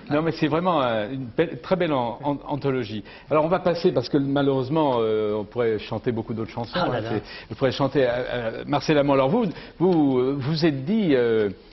Non, mais c'est vraiment une très belle anthologie. Alors, on va passer, parce que malheureusement, on pourrait chanter beaucoup d'autres chansons. Ah là là. Vous pourrez chanter Marcel Amont. Alors, vous êtes dit,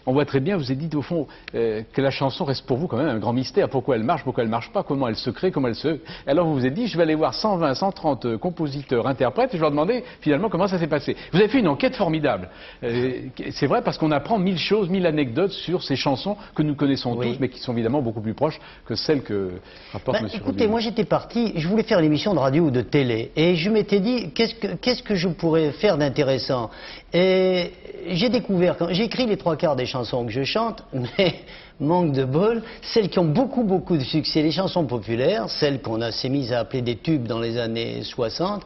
on voit très bien, vous êtes dit au fond que la chanson reste pour vous quand même un grand mystère. Pourquoi elle marche pas, comment elle se crée, comment elle se... Alors, vous vous êtes dit, je vais aller voir 120, 130 compositeurs, interprètes, et je vais leur demander finalement comment ça s'est passé. Vous avez fait une enquête formidable. C'est vrai, parce qu'on apprend 1000 choses, 1000 anecdotes sur ces chansons que nous connaissons tous, mais qui sont évidemment beaucoup plus proches que celles que rapporte M. Écoutez, Robinet. moi j'étais parti, je voulais faire une émission de radio ou de télé, et je m'étais dit, qu'est-ce que je pourrais faire d'intéressant? Et j'ai découvert, quand j'ai écrit les 3/4 des chansons que je chante, mais manque de bol, celles qui ont beaucoup de succès, les chansons populaires, celles qu'on s'est mises à appeler des tubes dans les années 60,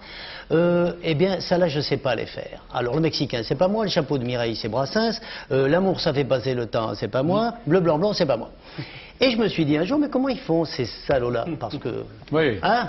eh bien, ça là, je ne sais pas les faire. Alors, le Mexicain, c'est pas moi, le Chapeau de Mireille, c'est Brassens, L'amour, ça fait passer le temps, c'est pas moi, Bleu, blanc, blanc, c'est pas moi. Et je me suis dit un jour, mais comment ils font ces salauds-là? Parce que... Oui. Hein?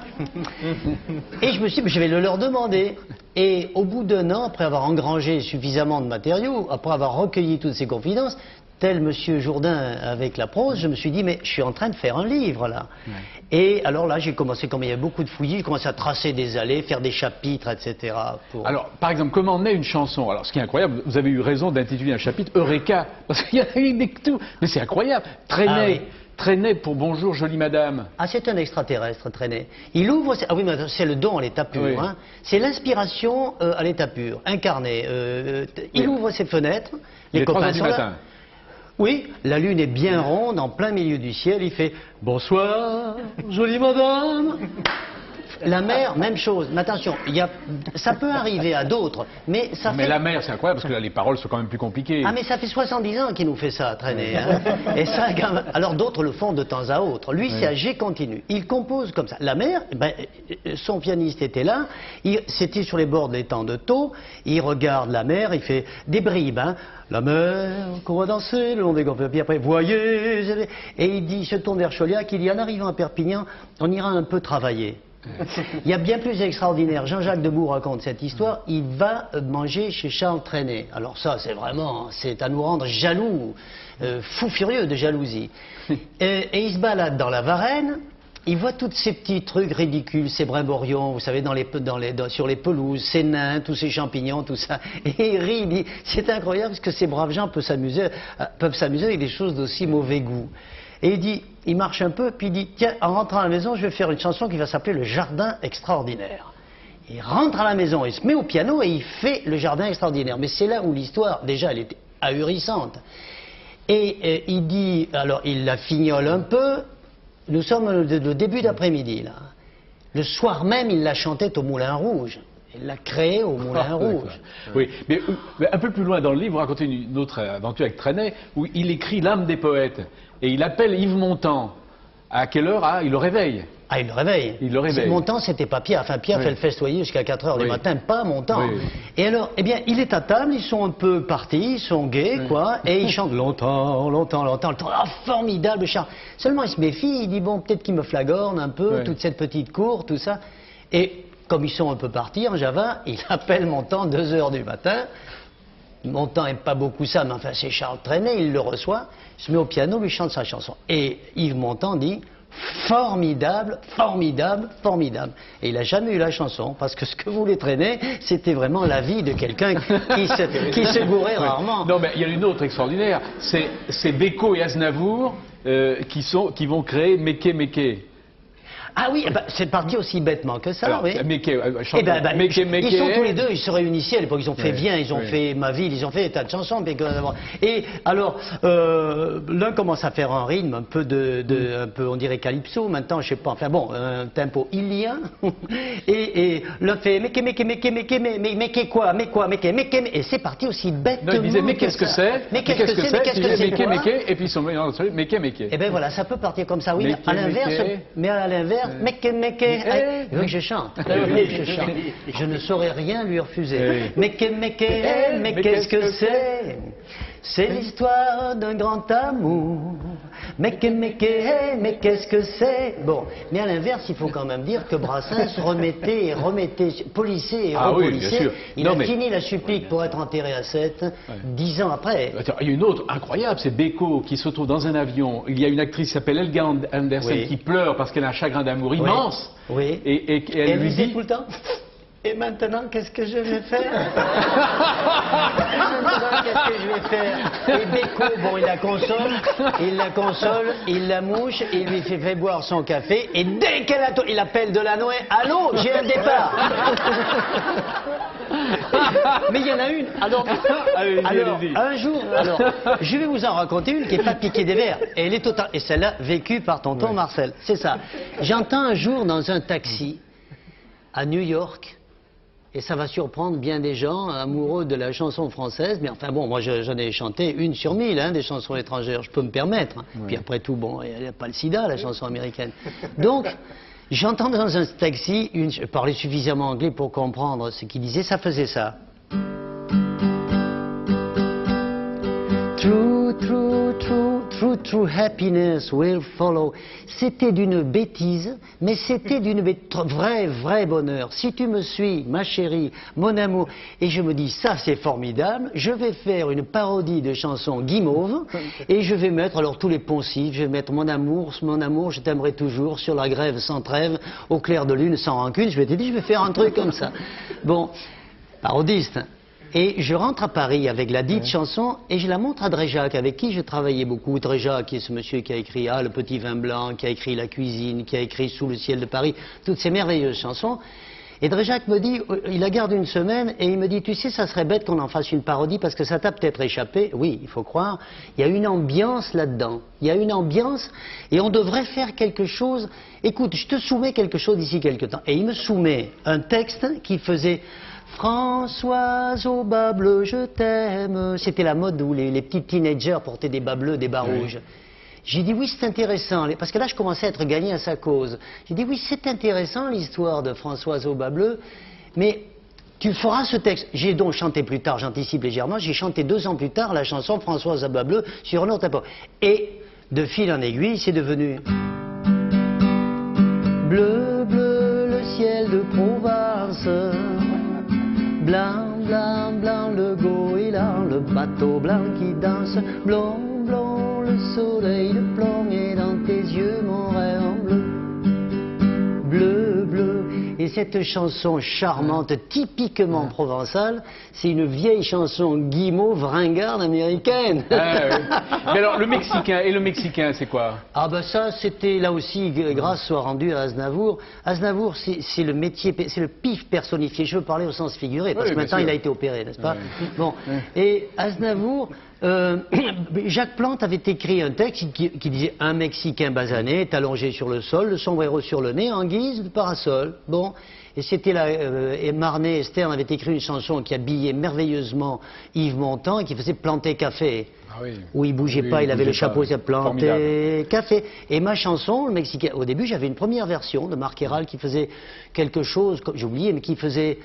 Et je me suis dit, je vais le leur demander. Et au bout d'un an, après avoir engrangé suffisamment de matériaux, après avoir recueilli toutes ces confidences, tel Monsieur Jourdain avec la prose, je me suis dit, mais je suis en train de faire un livre, là. Ouais. Et alors là, j'ai commencé, comme il y avait beaucoup de fouillis, j'ai commencé à tracer des allées, faire des chapitres, etc. Pour... Alors, par exemple, comment naît une chanson? Alors, ce qui est incroyable, vous avez eu raison d'intituler un chapitre Eureka, parce qu'il y a eu des tout. Mais c'est incroyable. Traîner pour Bonjour, jolie madame. Ah, c'est un extraterrestre, Traîner. Il ouvre... Ah oui, mais c'est le don à l'état pur. Oui. Hein. C'est l'inspiration à l'état pur, incarné. Il ouvre ses fenêtres, les copains sont là. Oui, la lune est bien ronde, en plein milieu du ciel, il fait « Bonsoir, jolie madame ». La mer, même chose. Mais attention, ça peut arriver à d'autres, mais ça fait... Mais la mer, c'est incroyable, parce que là, les paroles sont quand même plus compliquées. Ah, mais ça fait 70 ans qu'il nous fait ça, Traîner. Hein. Et ça, alors d'autres le font de temps à autre. Lui, c'est à G continu. Il compose comme ça. La mer, ben, son pianiste était là, c'était sur les bords de l'étang de Thau, il regarde la mer, il fait des bribes, hein. La mer, qu'on va danser le long des golfes, puis après, voyez... Et il se tourne vers Chauliac, il dit, en arrivant à Perpignan, on ira un peu travailler. Il y a bien plus extraordinaire. Jean-Jacques Debout raconte cette histoire. Il va manger chez Charles Trenet. Alors ça, c'est vraiment, c'est à nous rendre jaloux, fous furieux de jalousie. Et il se balade dans la Varenne. Il voit tous ces petits trucs ridicules, ces brimborions, vous savez, sur les pelouses, ces nains, tous ces champignons, tout ça. Et il rit, il dit, c'est incroyable parce que ces braves gens peuvent s'amuser avec des choses d'aussi mauvais goût. Et il dit, il marche un peu, puis il dit, tiens, en rentrant à la maison, je vais faire une chanson qui va s'appeler Le Jardin Extraordinaire. Il rentre à la maison, il se met au piano et il fait Le Jardin Extraordinaire. Mais c'est là où l'histoire, déjà, elle était ahurissante. Et il dit, alors il la fignole un peu, nous sommes le début d'après-midi, là. Le soir même, il la chantait au Moulin Rouge. Il l'a créé au Moulin Rouge. Oui, mais un peu plus loin dans le livre, vous racontez une autre aventure avec Trenet, où il écrit L'âme des poètes. Et il appelle Yves Montand. À quelle heure? Il le réveille. Ah, il le réveille. Il le réveille. Montand, c'était pas Pierre. Enfin, Pierre fait le festoyer jusqu'à 4 heures du matin, pas Montand. Oui. Et alors, eh bien, il est à table, ils sont un peu partis, ils sont gays, quoi, et ils chantent longtemps, longtemps, longtemps, le temps. Ah, formidable chant. Seulement, il se méfie, il dit, bon, peut-être qu'il me flagorne un peu, toute cette petite cour, tout ça. Et comme ils sont un peu partis en Java, il appelle Montand 2 heures du matin. Montand n'aime pas beaucoup ça, mais enfin, c'est Charles Trenet, il le reçoit, il se met au piano, lui chante sa chanson. Et Yves Montand dit, formidable, formidable, formidable. Et il n'a jamais eu la chanson, parce que ce que voulait Trenet, c'était vraiment la vie de quelqu'un qui se gourait rarement. Non, mais il y a une autre extraordinaire, c'est Beko et Aznavour qui vont créer Méké Méké. Ah oui, bah, c'est parti aussi bêtement que ça, alors, oui. Méké, ils sont tous les deux, ils se réunissent ici à l'époque, ils ont fait Viens, ils ont fait Ma Ville, ils ont fait des tas de chansons. Et alors, l'un commence à faire un rythme un peu un peu, on dirait calypso, maintenant, je sais pas, enfin bon, un tempo ilien. Et l'un fait Méké, Méké, Méké, Méké, Méké quoi, Méké, Méké, et c'est parti aussi bêtement. Non, il disait Mais qu'est-ce que c'est? Mais qu'est-ce que c'est? Méké, Méké, et puis ils sont Méké, Méké. Et ben voilà, ça peut partir comme ça, oui, mais à l'inverse, Méké, Méké, il veut que je chante. Je ne saurais rien lui refuser. Méké, Méké, mais qu'est-ce que c'est? C'est l'histoire d'un grand amour, Mais qu'est-ce que c'est? Bon, mais à l'inverse, il faut quand même dire que Brassens remettait, polissait et Ah oui, bien repolissait. sûr. Il Non, a mais- fini la supplique pour être enterré à 7, 10 ans après. Attends, il y a une autre incroyable, c'est Beko qui se retrouve dans un avion. Il y a une actrice qui s'appelle Helga Andersen Oui. qui pleure parce qu'elle a un chagrin d'amour immense. Oui. Et Et elle elle lui disait dit... tout le temps, et maintenant, qu'est-ce que je vais faire? Maintenant, qu'est-ce que je vais faire? Et Beko, bon, il la console, il la mouche, il lui fait boire son café, et dès qu'elle il appelle Delanoë, allô, j'ai un départ. Mais il y en a une. Alors, Allez-y. un jour, je vais vous en raconter une qui n'est pas piquée des verres. Et elle est totale. Et celle-là, vécue par tonton Marcel. C'est ça. J'entends un jour dans un taxi à New York, et ça va surprendre bien des gens amoureux de la chanson française, mais enfin bon, moi j'en ai chanté 1 sur 1000, des chansons étrangères, je peux me permettre. Puis après tout, bon, il n'y a pas le sida, la chanson américaine. Donc, j'entends dans un taxi, je parlais suffisamment anglais pour comprendre ce qu'il disait, ça faisait ça. True happiness will follow. C'était d'une bêtise, mais c'était d'une vrai bonheur. Si tu me suis, ma chérie, mon amour, et je me dis, ça c'est formidable, je vais faire une parodie de chanson guimauve, et je vais mettre alors tous les poncifs, je vais mettre mon amour, je t'aimerai toujours, sur la grève sans trêve, au clair de lune sans rancune, je m'étais dit, je vais faire un truc comme ça. Bon, parodiste. Et je rentre à Paris avec la dite chanson et je la montre à Dréjac, avec qui je travaillais beaucoup. Dréjac, qui est ce monsieur qui a écrit Le Petit Vin Blanc, qui a écrit La Cuisine, qui a écrit Sous le ciel de Paris, toutes ces merveilleuses chansons. Et Dréjac me dit, il la garde une semaine et il me dit, tu sais, ça serait bête qu'on en fasse une parodie parce que ça t'a peut-être échappé. Oui, il faut croire. Il y a une ambiance là-dedans. Il y a une ambiance et on devrait faire quelque chose. Écoute, je te soumets quelque chose d'ici quelque temps. Et il me soumet un texte qui faisait... Françoise aux bas bleus, je t'aime. C'était la mode où les petits teenagers portaient des bas bleus, des bas rouges. J'ai dit oui, c'est intéressant, parce que là je commençais à être gagné à sa cause. J'ai dit oui, c'est intéressant l'histoire de Françoise aux bas bleus, mais tu feras ce texte. J'ai donc chanté plus tard, j'anticipe légèrement, j'ai chanté 2 ans plus tard la chanson Françoise aux bas bleus sur un autre époque. Et de fil en aiguille, c'est devenu bleu, bleu, le ciel de Provence. Blanc, blanc, blanc, le goéland, le bateau blanc qui danse. Blanc, blanc, le soleil de plomb est dans tes yeux, mon rêve en bleu. Bleu, bleu. Et cette chanson charmante, typiquement provençale, c'est une vieille chanson guimauve ringarde américaine. Ah, oui. Mais alors, le Mexicain, c'est quoi? Ah ben ça, c'était là aussi, grâce soit rendue à Aznavour. Aznavour, c'est le métier, c'est le pif personnifié. Je veux parler au sens figuré, parce que maintenant il a été opéré, n'est-ce pas? Bon, et Aznavour, Jacques Plante avait écrit un texte qui disait « Un Mexicain basané est allongé sur le sol, le sombrero sur le nez, en guise de parasol. » Bon, et c'était là, et Marnet et Stern avaient écrit une chanson qui habillait merveilleusement Yves Montand et qui faisait Planter Café. Ah oui. Où il bougeait pas, il avait le chapeau, il s'appelait Planter Café. Et ma chanson, le Mexicain, au début j'avais une première version de Marc Héral qui faisait quelque chose, j'ai oublié, mais qui faisait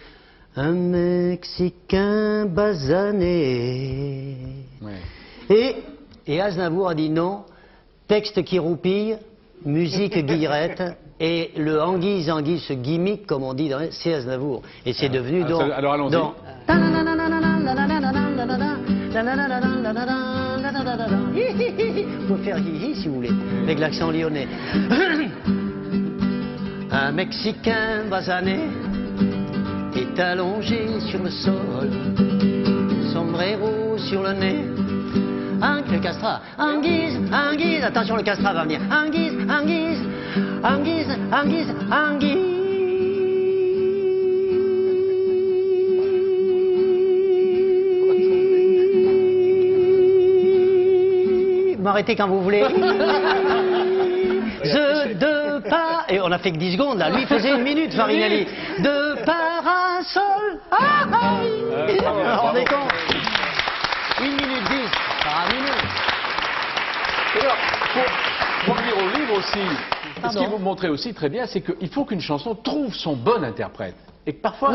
Un Mexicain basané. Ouais. Et Aznavour a dit non, texte qui roupille, musique guillerette, et le anguise, ce gimmick, comme on dit, c'est Aznavour. Et c'est devenu donc... Alors allons-y. Faut faire hihi si vous voulez, avec l'accent lyonnais. Un Mexicain basané est allongé sur le sol, sombrero sur le nez. Le castrat, anguise, anguise, attention le castrat va venir. Anguise, anguise, anguise, anguise, anguise. M'arrêtez quand vous voulez. De pas. Et on a fait que 10 secondes là. Lui il faisait 1 minute, Farinelli. De parasol. Vous vous rendez compte? 1 minute 10 par minute. Et alors, pour revenir au livre aussi, ce qui vous montrait aussi très bien, c'est qu'il faut qu'une chanson trouve son bon interprète. Et que parfois,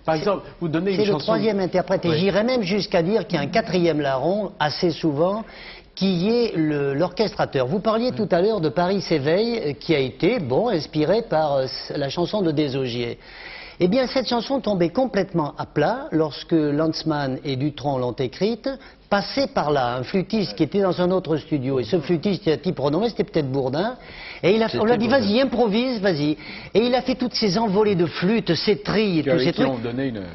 par exemple, vous donnez une chanson... C'est le 3e interprète. Et j'irais même jusqu'à dire qu'il y a un 4e larron, assez souvent, qui est l'orchestrateur. Vous parliez tout à l'heure de Paris s'éveille, qui a été, inspiré par la chanson de Desaugiers. Eh bien, cette chanson tombait complètement à plat lorsque Lanzmann et Dutronc l'ont écrite, passé par là, un flûtiste qui était dans un autre studio. Et ce flûtiste, un type renommé, c'était peut-être Bourdin. Et on lui a dit, vas-y, improvise, vas-y. Et il a fait toutes ces envolées de flûtes, ces trilles et tous ces trucs.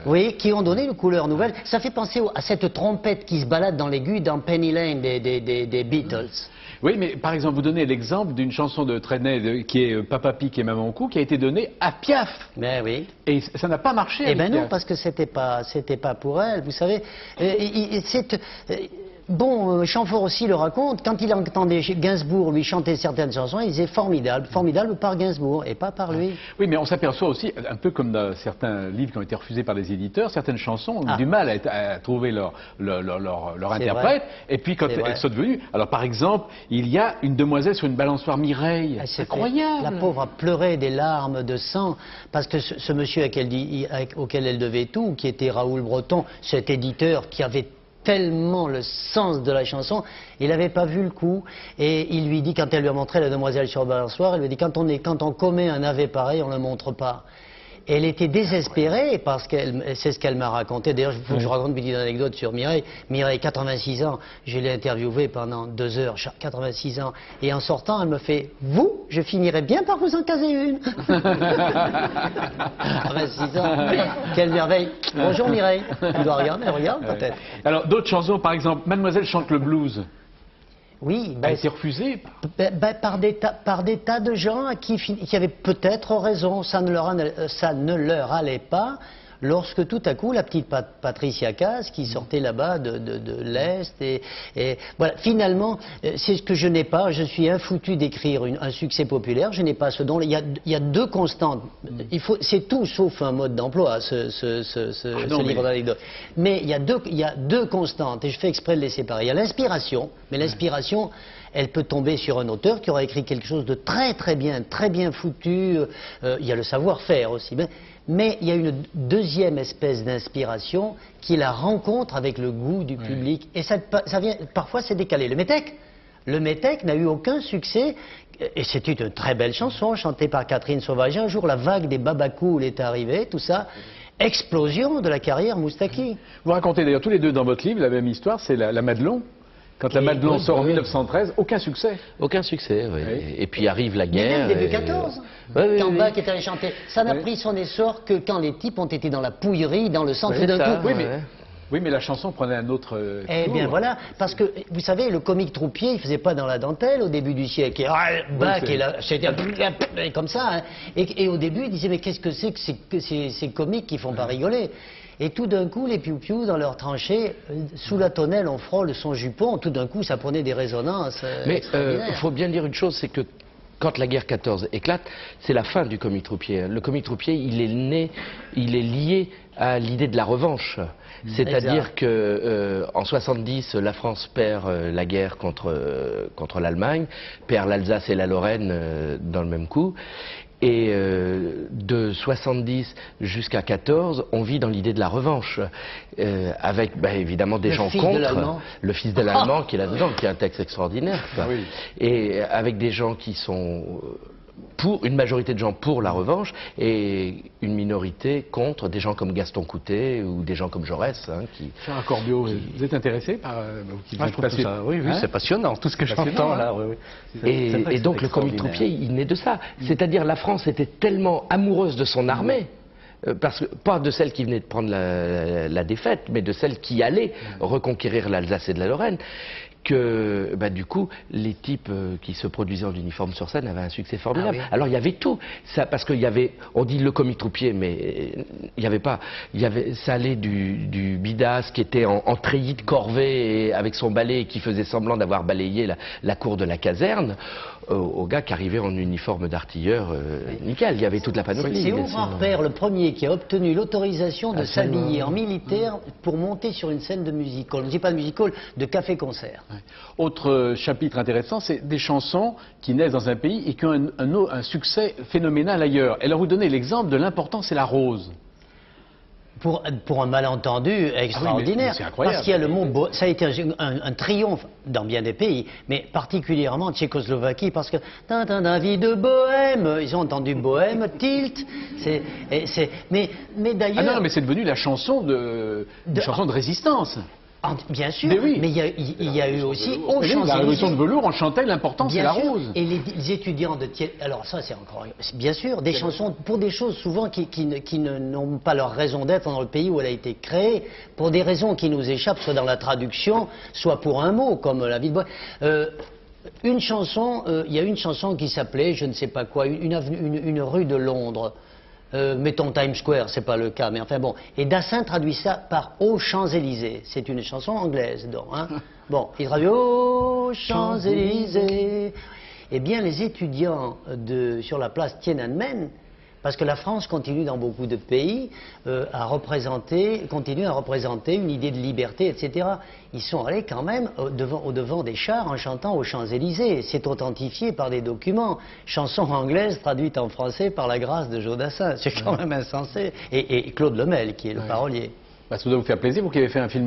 Oui, qui ont donné une couleur nouvelle. Ça fait penser à cette trompette qui se balade dans l'aigu dans Penny Lane des Beatles. Oui, mais par exemple, vous donnez l'exemple d'une chanson de Trenet qui est Papa Pic et Maman Cou, qui a été donnée à Piaf. Ben oui. Et ça n'a pas marché. Eh ben non, parce que c'était pas pour elle. Vous savez, Chamfort aussi le raconte, quand il entendait Gainsbourg lui chanter certaines chansons, il disait formidable, formidable par Gainsbourg et pas par lui. Oui, mais on s'aperçoit aussi, un peu comme dans certains livres qui ont été refusés par les éditeurs, certaines chansons ont du mal à trouver leur interprète, et puis quand elles sont devenues... Alors par exemple, il y a une demoiselle sur une balançoire, Mireille, c'est incroyable. La pauvre a pleuré des larmes de sang, parce que ce monsieur auquel elle devait tout, qui était Raoul Breton, cet éditeur qui avait tellement le sens de la chanson, il n'avait pas vu le coup, et il lui dit, quand elle lui a montré la demoiselle sur balançoire, il lui dit, quand on commet un ave pareil, on ne le montre pas. Elle était désespérée parce c'est ce qu'elle m'a raconté. D'ailleurs, il faut que je raconte une petite anecdote sur Mireille. Mireille, 86 ans, je l'ai interviewée pendant 2 heures, 86 ans. Et en sortant, elle me fait, je finirai bien par vous en caser une. 86 ans, quelle merveille. Bonjour Mireille. Tu dois regarder, elle regarde peut-être. Alors, d'autres chansons, par exemple, Mademoiselle chante le blues. Oui, a été refusée par des tas de gens qui avaient peut-être raison, ça ne leur allait pas, lorsque tout à coup la petite Patricia Cass qui sortait là-bas de l'Est et voilà, finalement c'est ce que je n'ai pas, je suis infoutu d'écrire un succès populaire, je n'ai pas ce don. Il y a 2 constantes, c'est tout sauf un mode d'emploi ce livre d'anecdotes, mais il y a 2 constantes et je fais exprès de les séparer. Il y a l'inspiration, mais l'inspiration elle peut tomber sur un auteur qui aura écrit quelque chose de très bien foutu, il y a le savoir-faire aussi, mais il y a une deuxième espèce d'inspiration qui est la rencontre avec le goût du public. Et ça vient, parfois c'est décalé. Le Métèque n'a eu aucun succès, et c'était une très belle chanson chantée par Catherine Sauvage. Un jour la vague des Babacools est arrivée, tout ça. Explosion de la carrière Moustaki. Vous racontez d'ailleurs tous les deux dans votre livre la même histoire, c'est la Madelon. Quand la Madelon sort en 1913, aucun succès. Aucun succès, oui. Et puis arrive la guerre. Mais même début 14, quand Bach est allé chanter. Ça n'a pris son essor que quand les types ont été dans la pouillerie, dans le sang, tout d'un coup. Oui, mais la chanson prenait un autre Eh bien voilà, parce que, vous savez, le comique troupier, il faisait pas dans la dentelle au début du siècle. Bach, c'était comme ça. Hein. Et au début, il disait, mais qu'est-ce que c'est que ces comiques qui font pas rigoler? Et tout d'un coup, les piou-piou dans leur tranchée, sous la tonnelle, on frôle son jupon, tout d'un coup, ça prenait des résonances extraordinaires. Il faut bien dire une chose, c'est que quand la guerre 14 éclate, c'est la fin du comique troupier. Le comique troupier, il est lié à l'idée de la revanche. C'est-à-dire qu'en 70, la France perd la guerre contre l'Allemagne, perd l'Alsace et la Lorraine dans le même coup. Et de 70 jusqu'à 14, on vit dans l'idée de la revanche, avec évidemment des gens contre, le fils de l'Allemand qui est là-dedans, qui est un texte extraordinaire, oui. Et avec des gens qui sont une majorité de gens pour la revanche et une minorité contre, des gens comme Gaston Coutet ou des gens comme Jaurès. Charles Corbiot, vous êtes intéressé par je trouve ça, oui, c'est passionnant, tout ce que j'entends là. Oui. Et donc le comique troupier, il naît de ça. C'est-à-dire la France était tellement amoureuse de son armée, parce que, pas de celle qui venait de prendre la défaite, mais de celle qui allait reconquérir l'Alsace et de la Lorraine, que du coup les types qui se produisaient en uniforme sur scène avaient un succès formidable. Alors il y avait tout, parce qu'il y avait, on dit le comique troupier, mais il n'y avait pas, ça allait du bidasse qui était en treillis de corvée et avec son balai et qui faisait semblant d'avoir balayé la cour de la caserne, au gars qui arrivait en uniforme d'artilleur nickel, il y avait toute la panoplie. C'est Ouvrard Père le premier qui a obtenu l'autorisation de s'habiller en militaire pour monter sur une scène de music-hall, je ne dis pas de music-hall, de café-concert. Autre chapitre intéressant, c'est des chansons qui naissent dans un pays et qui ont un succès phénoménal ailleurs. Et là, vous donnez l'exemple de L'important, c'est la rose. Pour un malentendu extraordinaire. c'est incroyable. Parce qu'il y a le mot, ça a été un triomphe dans bien des pays, mais particulièrement en Tchécoslovaquie, parce que dans vie de bohème, ils ont entendu bohème, tilt. Mais d'ailleurs. Ah non, mais c'est devenu la chanson une chanson de résistance. Bien sûr, mais, oui. mais il y a eu aussi aux Champs-Élysées. La révolution de velours, on chantait l'importance de la rose. Et les étudiants de alors ça c'est encore, bien sûr, des chansons pour des choses souvent qui n'ont pas leur raison d'être dans le pays où elle a été créée, pour des raisons qui nous échappent, soit dans la traduction, soit pour un mot, comme la vie de bohème. Une chanson, il y a une chanson qui s'appelait, je ne sais pas quoi, une rue de Londres. Mettons Times Square, c'est pas le cas, mais enfin bon. Et Dassin traduit ça par Aux Champs-Élysées. C'est une chanson anglaise, donc. Hein. Bon, il traduit Aux Champs-Élysées. Eh bien, les étudiants sur la place Tiananmen, parce que la France continue dans beaucoup de pays continue à représenter une idée de liberté, etc. Ils sont allés quand même au devant des chars en chantant aux Champs-Élysées. C'est authentifié par des documents. Chanson anglaise traduite en français par la grâce de Jodassin. C'est quand même insensé. Et Claude Lemel qui est le parolier. Ça doit vous faire plaisir, vous qui avez fait un film